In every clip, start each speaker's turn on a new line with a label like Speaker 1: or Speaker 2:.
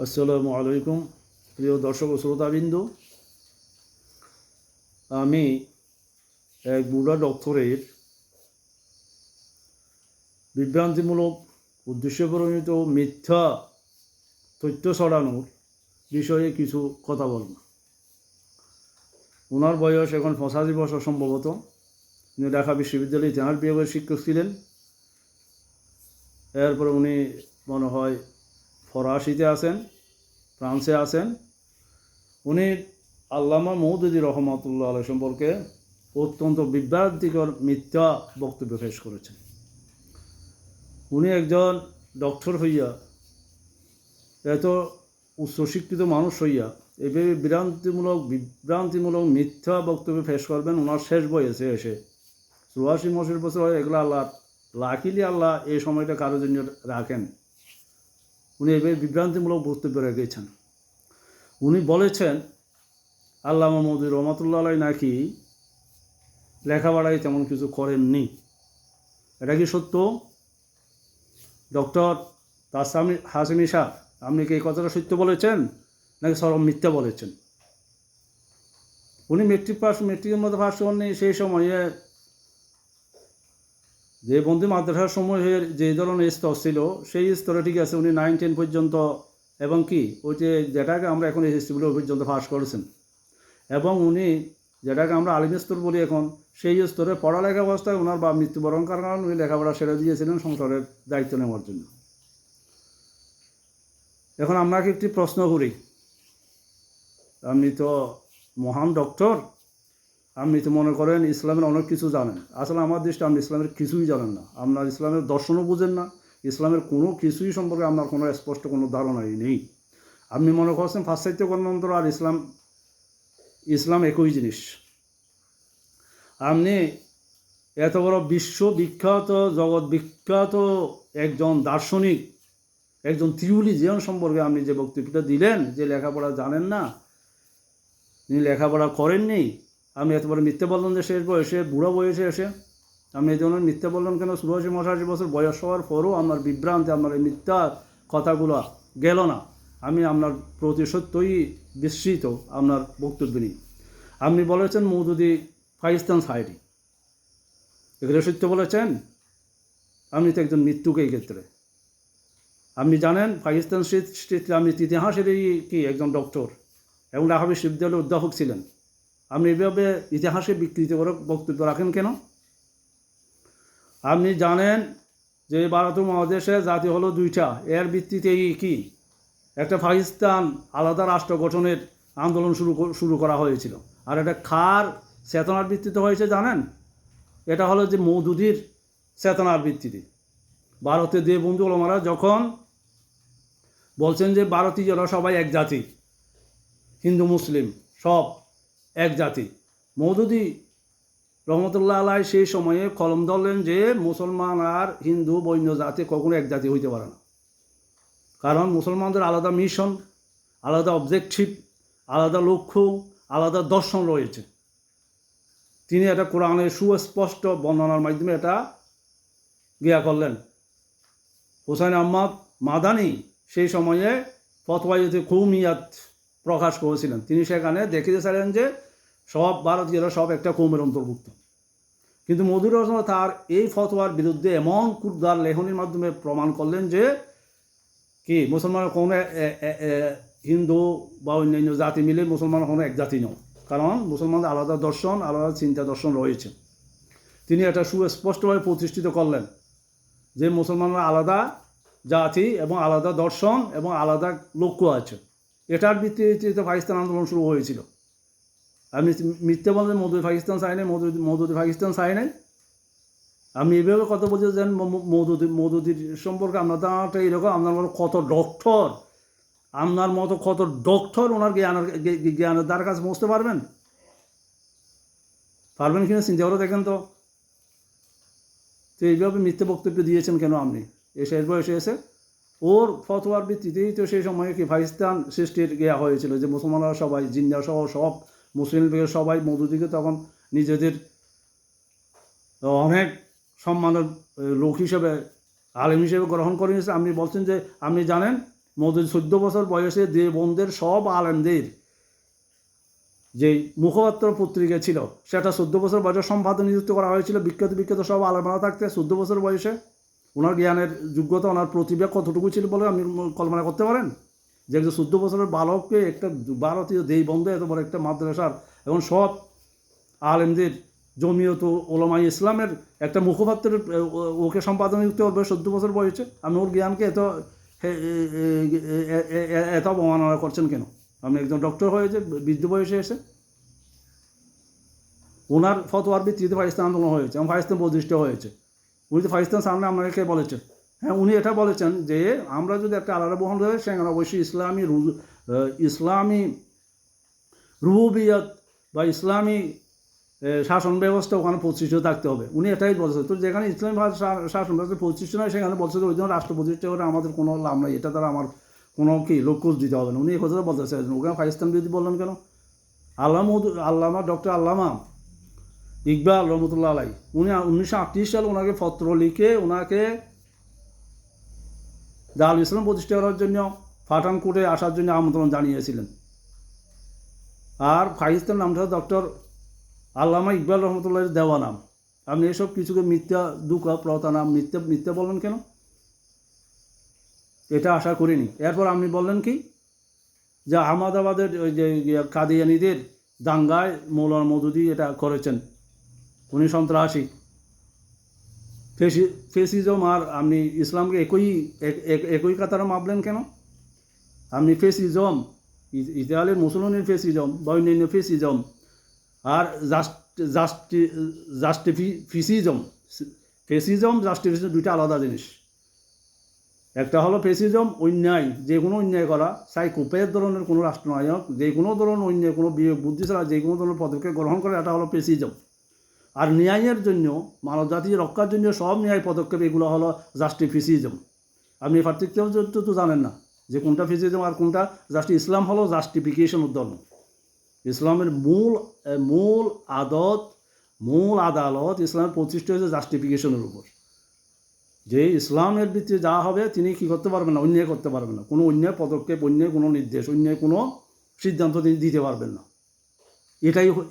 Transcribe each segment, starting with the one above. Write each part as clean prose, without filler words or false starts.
Speaker 1: আসসালামু আলাইকুম প্রিয় দর্শক ও শ্রোতাবিন্দু। আমি এক বুড়া ডক্টরের বিভ্রান্তিমূলক উদ্দেশ্যপ্রণীত মিথ্যা তথ্য ছড়ানোর বিষয়ে কিছু কথা বলব। ওনার বয়স এখন 85 বছর সম্ভবত। উনি ঢাকা বিশ্ববিদ্যালয়ে ইতিহাস বিভাগের শিক্ষক ছিলেন। এরপরে উনি মনে হয় ফরাসিতে আছেন, ফ্রান্সে আছেন। উনি আল্লামা মওদুদী রহমাতুল্লাহ আলাইহি সম্পর্কে অত্যন্ত বিভ্রান্তিকর মিথ্যা বক্তব্য পেশ করেছেন। উনি একজন ডক্টর হইয়া, এত উচ্চশিক্ষিত মানুষ হইয়া এভাবে বিভ্রান্তিমূলক মিথ্যা বক্তব্য পেশ করবেন ওনার শেষ বয়সে এসে। 84 বছর হয়। এগুলো আল্লাহ লাকিলি আল্লাহ এই সময়টা কারোর জন্য রাখেন। উনি এভাবে বিভ্রান্তিমূলক বক্তব্য রেখেছেন। উনি বলেছেন আল্লামা মওদুদী রহমাতুল্লাহ আলাইহি নাকি লেখাপড়ায় তেমন কিছু করেননি। এটা কি সত্য? ডক্টর তাসমিম হাশেমি সাহেব, আপনি কি এই কথাটা সত্য বলেছেন নাকি সরম মিথ্যা বলেছেন? উনি মেট্রিকের মধ্যে পাস করেননি। সেই সময়ে যে বন্দি মাদ্রাসার সময়ে যে ধরনের স্তর ছিল সেই স্তরে ঠিক আছে, উনি 9-10 পর্যন্ত এবং কি ওই যেটাকে আমরা এখন এসএসসি পর্যন্ত পাস করেছেন। এবং উনি যেটাকে আমরা আলিম স্তর বলি এখন, সেই স্তরে পড়ালেখা অবস্থায় ওনার বা মৃত্যুবরণ করার কারণে উনি লেখাপড়া সেরে দিয়েছিলেন সংসারের দায়িত্ব নেওয়ার জন্য। এখন আপনাকে একটি প্রশ্ন করি, আপনি তো মহান ডক্টর, আপনি তো মনে করেন ইসলামের অনেক কিছু জানেন। আসলে আমার দৃষ্টি আপনি ইসলামের কিছুই জানেন না। আপনার ইসলামের দর্শনও বুঝেন না, ইসলামের কোনো কিছুই সম্পর্কে আপনার কোনো স্পষ্ট কোনো ধারণাই নেই। আপনি মনে করছেন পাশ্চাত্য গণতন্ত্র আর ইসলাম একই জিনিস। আপনি এত বড় বিশ্ববিখ্যাত জগৎ বিখ্যাত একজন দার্শনিক, একজন থিওলজিয়ান সম্পর্কে আপনি যে বক্তব্যটা দিলেন যে লেখাপড়া জানেন না, তিনি লেখাপড়া করেননি, আপনি এত বড় মিথ্যে বললেন যে শেষ বয়সে, বুড়া বয়সে এসে আপনি এই ধরনের মিথ্যে বললেন কেন? 84 বছর বয়স হওয়ার পরও আপনার বিভ্রান্তি, আপনার এই মিথ্যা কথাগুলো গেল না। আমি আপনার প্রতি সত্যই বিস্মিত আপনার বক্তব্য নিয়ে। আপনি বলেছেন মওদুদী পাকিস্তান সাইডি, এগুলো সত্য বলেছেন? আপনি তো একজন মৃত্যুক এই ক্ষেত্রে। আপনি জানেন পাকিস্তান স্টেট আপনি ইতিহাসেরই কি একজন ডক্টর এবং ঢাকা বিশ্ববিদ্যালয়ের অধ্যাপক ছিলেন। আপনি এভাবে ইতিহাসে বিকৃত করে বক্তব্য রাখেন কেন? আপনি জানেন যে ভারত মহাদেশে জাতি হলো দুইটা, এর ভিত্তিতেই কি একটা পাকিস্তান আলাদা রাষ্ট্র গঠনের আন্দোলন শুরু করা হয়েছিল। আর এটা কার চেতনার ভিত্তিতে হয়েছে জানেন? এটা হলো যে মওদুদীর চেতনার ভিত্তিতে। ভারতের দেববন্ধু ওলামারা যখন বলছেন যে ভারতীয়রা সবাই এক জাতি, হিন্দু মুসলিম সব এক জাতি, মওদুদী রহমতুল্লাহ আলাইহি সেই সময়ে কলম ধরলেন যে মুসলমান আর হিন্দু বন্য জাতি কখনো এক জাতি হইতে পারে না। কারণ মুসলমানদের আলাদা মিশন, আলাদা অবজেক্টিভ, আলাদা লক্ষ্য, আলাদা দর্শন রয়েছে। তিনি এটা কোরআনের সুস্পষ্ট বর্ণনার মাধ্যমে এটা করলেন। হুসাইন আহমদ মাদানী সেই সময়ে ফতওয়ায়ে কওমিয়াত প্রকাশ করেছিলেন। তিনি সেখানে দেখিয়েছিলেন যে সব ভারতীয়রা সব একটা কৌমের অন্তর্ভুক্ত। কিন্তু মওদুদী রহমান তার এই ফতোয়ার বিরুদ্ধে এমন ক্ষুদ্র লেখনির মাধ্যমে প্রমাণ করলেন যে কি মুসলমান কোনো হিন্দু বা অন্যান্য জাতি মিলে মুসলমান কোনো এক জাতি নয়। কারণ মুসলমানদের আলাদা দর্শন, আলাদা চিন্তা দর্শন রয়েছে। তিনি এটা সুস্পষ্টভাবে প্রতিষ্ঠিত করলেন যে মুসলমানরা আলাদা জাতি এবং আলাদা দর্শন এবং আলাদা লক্ষ্য আছে। এটার ভিত্তিতে পাকিস্তান আন্দোলন শুরু হয়েছিল। আপনি মিথ্যে বলেন মওদুদী পাকিস্তান চাই নাই, মওদুদী পাকিস্তান চাই নাই। আপনি এইভাবে কথা বলছেন মওদুদীর সম্পর্কে আপনার দাঁড়াটা এরকম। আপনার মতো কত ডক্টর, আপনার মতো কত ডক্টর ওনার জ্ঞানের দ্বারা কাছে পৌঁছতে পারবেন কিনা চিন্তা করে দেখেন তো। তো এইভাবে মিথ্যে বক্তব্য দিয়েছেন কেন আপনি এই শেষ বয়সে এসে? ওর ফতোয়ার ভিত্তিতেই তো সেই সময়ে কি পাকিস্তান সৃষ্টির হয়েছিল যে মুসলমানরা সবাই, জিন্না সহ সব মুসলিম লীগের সবাই মওদুদীকে তখন নিজেদের অনেক সম্মানের লোক হিসেবে, আলেম হিসেবে গ্রহণ করে নিয়েছে। আপনি বলছেন যে আপনি জানেন মৌদুদি 14 বছর বয়সে দেওবন্দের সব আলেমদের যে মুখপাত্র পত্রিকা ছিল সেটা 14 বছর বয়সে সম্পাদক নিযুক্ত করা হয়েছিল। বিখ্যাত সব আলেমরা থাকতে 14 বছর বয়সে ওনার জ্ঞানের যোগ্যতা, ওনার প্রতিভা কতটুকু ছিল বলে আপনি কল্পনা করতে পারেন? যে একজন 14 বছরের বালককে একটা ভারতীয় দেওবন্দে এত বড় একটা মাদ্রাসার এবং সব আলেমদের জমিয়ত ওলামায়ে ইসলামের একটা মুখপাত্রের ওকে সম্পাদন নিযুক্ত করবে 14 বছর বয়সে। আপনি ওর জ্ঞানকে এত অবমাননা করছেন কেন? আপনি একজন ডক্টর হয়েছে বৃদ্ধ বয়সে এসে। ওনার ফতোয়ার ভিত্তিতে পাকিস্তান আন্দোলন হয়েছে এবং পাকিস্তান প্রতিষ্ঠা হয়েছে। উনি তো পাকিস্তান সামনে আপনাকে বলেছেন। হ্যাঁ, উনি এটা বলেছেন যে আমরা যদি একটা আলাদা বহন হয় সেখানে অবশ্যই ইসলামী রুবুবিয়ত বা ইসলামী শাসন ব্যবস্থা ওখানে প্রতিষ্ঠিত থাকতে হবে। উনি এটাই বলছেন। তো যেখানে ইসলামী শাসন ব্যবস্থা প্রতিষ্ঠিত নয় সেখানে বলছে যে ওই জন্য রাষ্ট্র প্রতিষ্ঠা করে আমাদের কোনো লাভ নাই, এটা দ্বারা আমার কোনো লক্ষ্য দিতে হবে না। উনি এই কথাটা বলতে চাইছেন। ওখানে পাকিস্তান বিরোধী বললেন কেন? আল্লামা ডক্টর আল্লামা ইকবাল রহমতুল্লাহ আলাই উনি 1938 সালে ওনাকে পত্র লিখে ওনাকে দারুল ইসলাম প্রতিষ্ঠা করার জন্য পাঠানকোটে আসার জন্য আমন্ত্রণ জানিয়েছিলেন। আর পাকিস্তান নামটা ডক্টর আল্লামা ইকবাল রহমতুল্লাহ দেওয়া নাম। আপনি এসব কিছুকে মিথ্যা দুকা প্রতারণা মিথ্যা বললেন কেন? এটা আশা করিনি। এরপর আপনি বললেন কি যে আহমদাবাদের ওই যে কাদিয়ানিদের দাঙ্গায় মৌলানা মওদুদি এটা করেছেন, উনি সন্ত্রাসী ফেসিজম। আর আপনি ইসলামকে একই কাতারে মাপলেন কেন? আপনি ফেসিজম, ইতালির মুসলমানের ফেসিজম বা অন্যান্য ফেসিজম আর জাস্টিফিসিজম জাস্টিফিসিজম দুইটা আলাদা জিনিস। একটা হলো ফেসিজম, অন্যায়, যে কোনো অন্যায় করা, সাইকোপ্যাথ ধরনের কোনো রাষ্ট্রনায়ক যে কোনো ধরনের অন্যায় কোনো বিবেক বুদ্ধি ছাড়া যে কোনো ধরনের পদক্ষেপ গ্রহণ করে, এটা হলো ফেসিজম। আর ন্যায়ের জন্য, মানব জাতি রক্ষার জন্য সব ন্যায় পদক্ষেপ, এগুলো হলো জাস্টিফিসিজম। আপনি পার্থক্য তো জানেন না যে কোনটা ফেসিজম আর কোনটা ইসলাম হলো জাস্টিফিকেশন ধর্ম। ইসলামের মূল আদালত ইসলামের প্রতিষ্ঠা হয়েছে জাস্টিফিকেশনের উপর। যে ইসলামের ভিত্তিতে যা হবে তিনি কী করতে পারবেন না, অন্যায় করতে পারবেন না, কোনো অন্যায় পদক্ষেপ, অন্যায় কোনো নির্দেশ, অন্যায় কোনো সিদ্ধান্ত তিনি দিতে পারবেন না।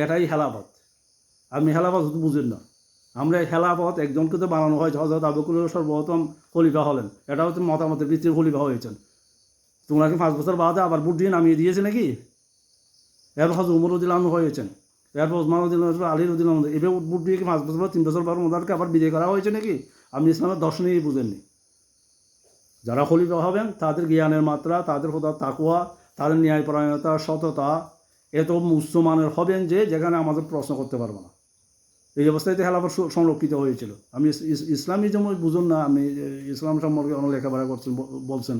Speaker 1: এটাই হেলাফত। আপনি হেলাফত বুঝেন না। আমরা হেলাফত একজনকে তো বানানো হয়েছে, হযরত আবু বকর সর্বপ্রথম খলিফা হলেন, এটা হচ্ছে মতামতের ভিত্তিতে খলিফা হয়েছেন। তোমরা কি 5 বছর বাদে আবার ভোট দিয়ে নামিয়ে দিয়েছে নাকি? এরপর হযরত উমর রাদিয়াল্লাহু আনহু হয়েছেন, এরপর ওসমান রাদিয়াল্লাহু আনহু, আলী রাদিয়াল্লাহু আনহু, এভাবে ভোট দিয়ে কি 5 বছর পর 3 বছর পর ওনাদেরকে আবার বিদায় করা হয়েছে নাকি? আপনি ইসলামের দর্শনেই বুঝেননি। যারা খলিফা হবেন তাদের জ্ঞানের মাত্রা, তাদের তাকওয়া, তাদের ন্যায়পরায়ণতা, সততা এত উচ্চমানের হবেন যে যেখানে আমাদের প্রশ্ন করতে পারবো না। এই অবস্থায় তো হেলাফত সংরক্ষিত হয়েছিল। আমি ইসলামী যেমন বুঝুন না, আপনি ইসলাম সম্পর্কে অনেক লেখাপড়া করছেন বলছেন,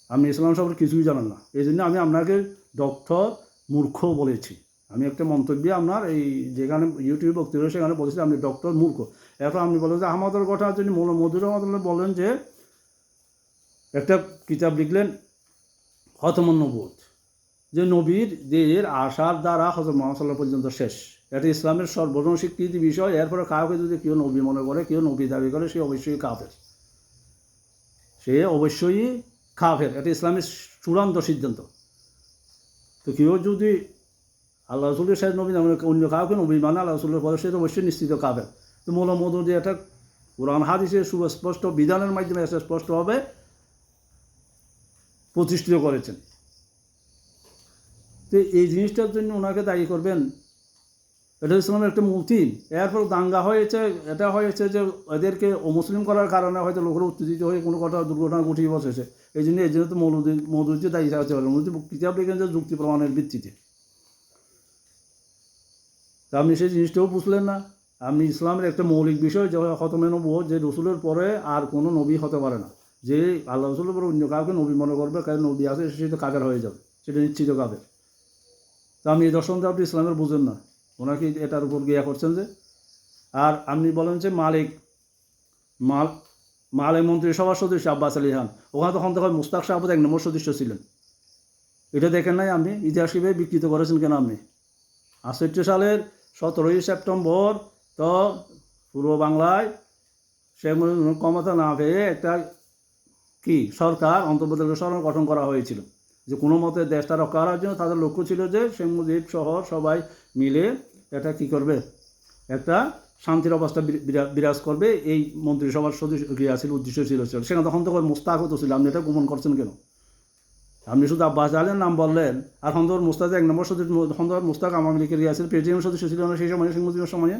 Speaker 1: আপনি ইসলাম সম্পর্কে কিছুই জানেন না। এই জন্য আমি আপনাকে ডক্টর মূর্খ বলেছি। আমি একটা মন্তব্য আপনার এই যেখানে ইউটিউব বক্তব্য সেখানে বলেছি আপনি ডক্টর মূর্খ। এরপর আপনি বলেন যে আহমদের ঘটনার জন্য মধুর আহমদ বলেন যে একটা কিতাব লিখলেন খতমুন নবুওয়াত, যে নবীর দের আসার দ্বারা হযরত মুহাম্মদ সাল্লাল্লাহু পর্যন্ত শেষ। এটা ইসলামের সর্বজন স্বীকৃতি বিষয়। এরপরে কাউকে যদি কেউ নবী মনে করে, কেউ নবী দাবি করে, সে অবশ্যই কাফের। এটা ইসলামের চূড়ান্ত সিদ্ধান্ত। তো কেউ যদি আল্লাহ রসুলের শেষ নবী মানে অন্য কাউকে নবী মানে আল্লাহ রসুলের পরে, সে তো অবশ্যই নিশ্চিত কাফের। তো মৌলানা মওদুদি এটা কোরআন হাদিসের সুস্পষ্ট বিধানের মাধ্যমে স্পষ্টভাবে প্রতিষ্ঠিত করেছেন। তো এই জিনিসটার জন্য ওনাকে দায়ী করবেন, এটা ইসলামের একটা মূল থিম। এরপর দাঙ্গা হয়েছে, এটা হয়েছে যে এদেরকে অমুসলিম করার কারণে হয়তো লোকেরা উত্তেজিত হয়ে কোনো দুর্ঘটনা ঘটিয়ে বসেছে। এই জন্য তো মওদুদি দায়ী থাকতে পারে। মওদুদি কিতাব লিখেন যে যুক্তি প্রমাণের ভিত্তিতে। তা আপনি সেই জিনিসটাও বুঝলেন না। আপনি ইসলামের একটা মৌলিক বিষয় যে খতমে নবুওয়াত, যে রসুলের পরে আর কোনো নবী হতে পারে না। যে আল্লাহ রসুলের পরে অন্য কাউকে নবী মনে করবে, কারণ নবী আছে, সেটা কাফের হয়ে যাবে, সেটা নিশ্চিত কাফের। তা আপনি এই দর্শনটা আপনি ইসলামের বুঝেন না, ওনাকে এটার উপর গিয়া করছেন যে। আর আপনি বলেন যে মালিক মন্ত্রিসভার সদস্য আব্বাস আলী খান, ওখানে তখন তখন মুস্তাক সাহাবত 1 নম্বর সদস্য ছিলেন। এটা দেখেন নাই আপনি? ইতিহাস হিসেবে বিকৃত করেছেন কেন আপনি? 68 সালের 17ই সেপ্টেম্বর তো পূর্ব বাংলায় শেখ মুজিবুর ক্ষমতা না পেয়ে একটা কি সরকার, অন্তর্বর্তীকালীন সরকার গঠন করা হয়েছিল, যে কোনো মতে দেশটা রক্ষা করার জন্য তাদের লক্ষ্য ছিল যে শেখ মুজিব সহ সবাই মিলে এটা কি করবে, একটা শান্তির অবস্থা বিরাজ করবে, এই মন্ত্রিসভার সদস্য ছিল, উদ্দেশ্য ছিল। সেখানে তখন তো মোস্তাক হতো ছিল, আপনি এটা গোপন করছেন কেন? আপনি শুধু আব্বাস আলীর নাম বললেন, আর হন্দর মোস্তাক 1 নম্বর সদস্য, হন্দর মোস্তাক আওয়ামী লীগের ছিল, প্রেসিডেন্ট সদস্য ছিল না সেই সময়, শেখ মুজিবের সময়ে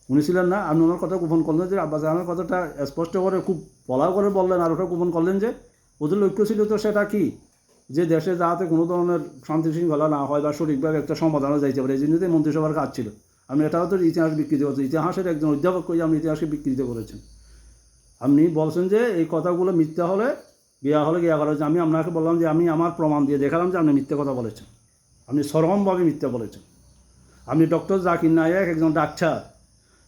Speaker 1: উনি ছিলেন না। আপনি ওনার কথা গোপন করলেন, যে আব্বাস আলীর কথাটা স্পষ্ট করে খুব বলাও করে বললেন, আর ওটা গোপন করলেন যে ওদের লক্ষ্য ছিল তো সেটা কি, যে দেশে যাতে কোনো ধরনের শান্তি শৃঙ্খলা না হয় বা সঠিকভাবে একটা সমাধানে যাইতে পারে, এই জন্যই মন্ত্রিসভার কাজ ছিল। আপনি এটাও তো ইতিহাস বিকৃতি করছেন, ইতিহাসের একজন অধ্যাপক করে আপনি ইতিহাসকে বিকৃত করেছেন। আপনি বলছেন যে এই কথাগুলো মিথ্যা হলে গিয়া করা হচ্ছে। আমি আপনাকে বললাম যে আমি আমার প্রমাণ দিয়ে দেখালাম যে আপনি মিথ্যা কথা বলেছেন, আপনি চরমভাবে মিথ্যা বলেছেন। আপনি ডক্টর জাকির নায়েক একজন ডাক্তার,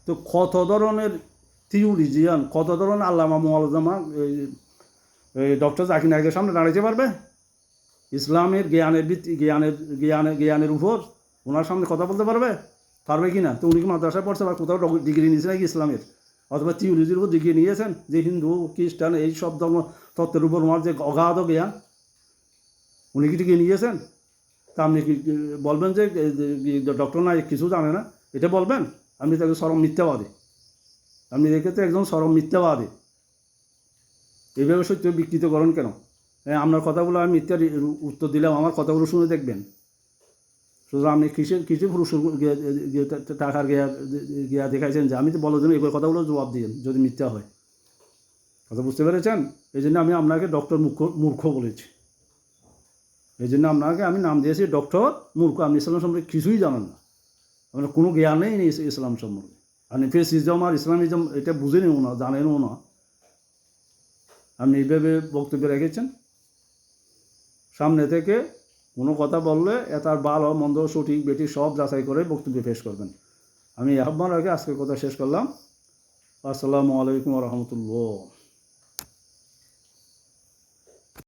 Speaker 1: তো কত ধরনের থিওরিজিয়ান, কত ধরনের আল্লামা মুআল্লামা এই ডক্টর জাকির নায়েকের সামনে দাঁড়াইতে পারবে? ইসলামের জ্ঞানের উপর ওনার সামনে কথা বলতে পারবে কি না? তো উনি কি মাদ্রাসায় পড়ছে বা কোথাও ডিগ্রি নিয়েছে নাকি ইসলামের, অথবা থিওলজির উপর ডিগ্রি নিয়েছেন, যে হিন্দু খ্রিস্টান এই সব ধর্ম তত্ত্বের উপর ওনার যে অগাধ জ্ঞান, উনি কি ডিগ্রি নিয়েছেন? তা আপনি কি বলবেন যে ডক্টর নায়েক কিছু জানে না, এটা বলবেন? আপনি তাকে চরম মিথ্যাবাদী, আপনি এক্ষেত্রে একজন চরম মিথ্যাবাদী। এইভাবে সত্য বিকৃত করেন কেন? আপনার কথাগুলো আমি মিথ্যার উত্তর দিলাম, আমার কথাগুলো শুনে দেখবেন। শুধু আপনি কিছু পুরুষ টাকার গিয়া দেখাইছেন, যে আমি তো বলার জন্য এগুলো কথাগুলো জবাব দিয়েন যদি মিথ্যা হয়। কথা বুঝতে পেরেছেন? এই জন্য আমি আপনাকে ডক্টর মূর্খ বলেছি, এই জন্য আপনাকে আমি নাম দিয়েছি ডক্টর মূর্খ। আপনি ইসলাম সম্পর্কে কিছুই জানেন না, আপনার কোনো জ্ঞানেই নেই ইসলাম সম্পর্কে। আপনি ফেসিজম আর ইসলামিজম এটা বুঝেনও না, জানেনও না। আপনি এইভাবে বক্তব্য রেখেছেন। সামনে থেকে কোনো কথা বললে তার ভালো মন্দ সঠিক বেঠিক সব যাচাই করে বক্তব্য পেশ করবেন। আমি আহ্বান রেখে আজকের কথা শেষ করলাম। আসসালামু আলাইকুম ওয়া রাহমাতুল্লাহ।